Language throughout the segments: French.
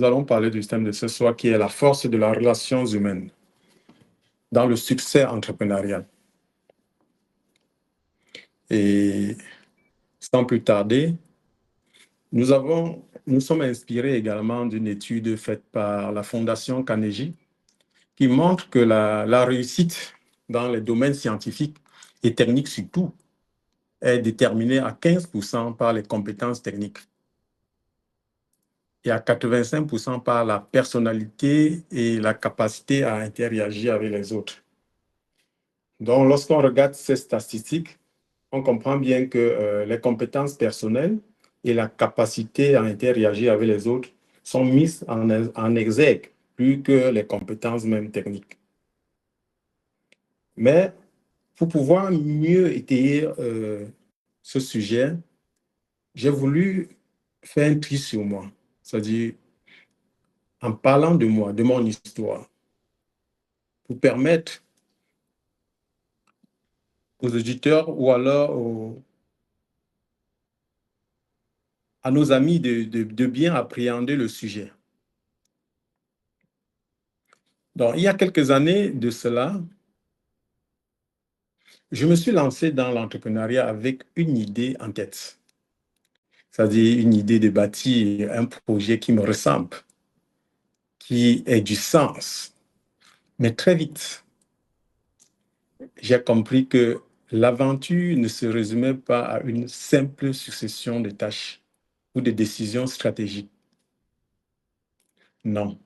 nous allons parler du thème de ce soir qui est la force de la relation humaine dans le succès entrepreneurial. Et sans plus tarder, nous sommes inspirés également d'une étude faite par la Fondation Carnegie qui montre que la réussite dans les domaines scientifiques et techniques surtout est déterminée à 15% par les compétences techniques et à 85% par la personnalité et la capacité à interagir avec les autres. Donc, lorsqu'on regarde ces statistiques, on comprend bien que les compétences personnelles et la capacité à interagir avec les autres sont mises en exergue plus que les compétences même techniques. Mais pour pouvoir mieux étayer ce sujet, j'ai voulu faire un tri sur moi, c'est-à-dire en parlant de moi, de mon histoire, pour permettre aux auditeurs ou alors à nos amis de bien appréhender le sujet. Donc, il y a quelques années de cela, je me suis lancé dans l'entrepreneuriat avec une idée en tête, c'est-à-dire une idée de bâtir un projet qui me ressemble, qui ait du sens. Mais très vite, j'ai compris que l'aventure ne se résumait pas à une simple succession de tâches ou de décisions stratégiques. Non.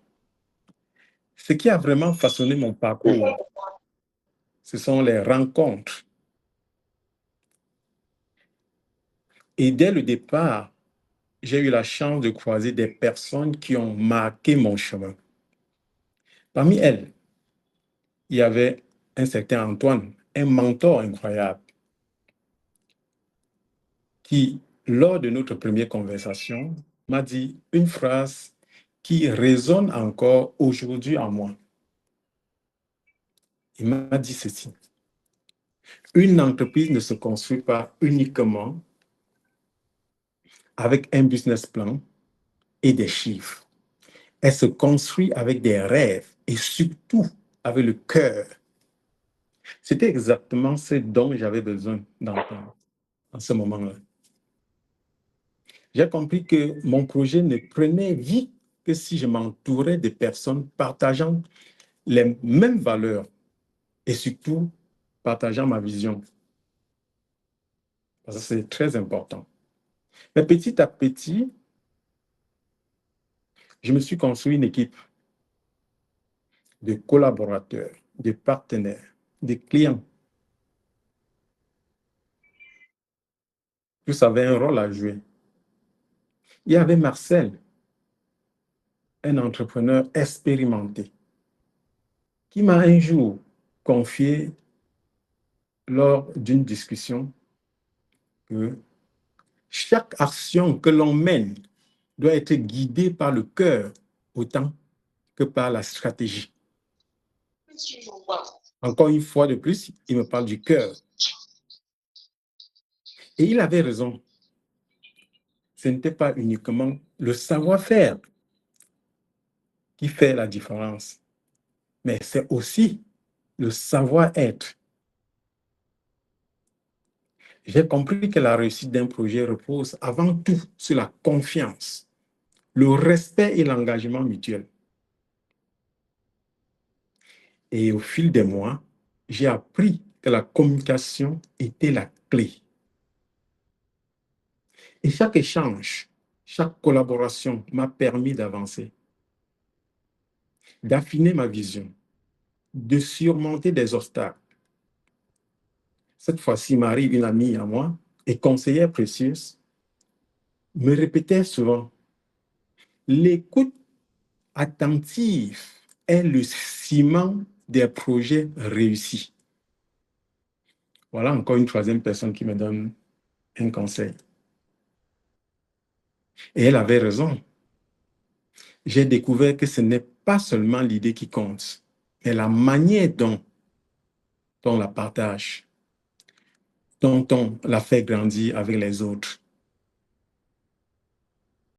Ce qui a vraiment façonné mon parcours, ce sont les rencontres. Et dès le départ, j'ai eu la chance de croiser des personnes qui ont marqué mon chemin. Parmi elles, il y avait un certain Antoine, un mentor incroyable, qui, lors de notre première conversation, m'a dit une phrase qui résonne encore aujourd'hui en moi. Il m'a dit ceci: une entreprise ne se construit pas uniquement avec un business plan et des chiffres. Elle se construit avec des rêves et surtout avec le cœur. C'était exactement ce dont j'avais besoin d'entendre en ce moment-là. J'ai compris que mon projet ne prenait vie que si je m'entourais de personnes partageant les mêmes valeurs et surtout partageant ma vision. Parce que c'est très important. Mais petit à petit, je me suis construit une équipe de collaborateurs, de partenaires, de clients. Tous avaient un rôle à jouer. Il y avait Marcel, un entrepreneur expérimenté, qui m'a un jour confié lors d'une discussion que chaque action que l'on mène doit être guidée par le cœur autant que par la stratégie. Encore une fois de plus, il me parle du cœur. Et il avait raison. Ce n'était pas uniquement le savoir-faire qui fait la différence, mais c'est aussi le savoir-être. J'ai compris que la réussite d'un projet repose avant tout sur la confiance, le respect et l'engagement mutuel. Et au fil des mois, j'ai appris que la communication était la clé. Et chaque échange, chaque collaboration m'a permis d'avancer, d'affiner ma vision, de surmonter des obstacles. Cette fois-ci, Marie, une amie à moi et conseillère précieuse, me répétait souvent: l'écoute attentive est le ciment des projets réussis. Voilà encore une troisième personne qui me donne un conseil. Et elle avait raison. J'ai découvert que ce n'est pas seulement l'idée qui compte, mais la manière dont on la partage, dont on la fait grandir avec les autres.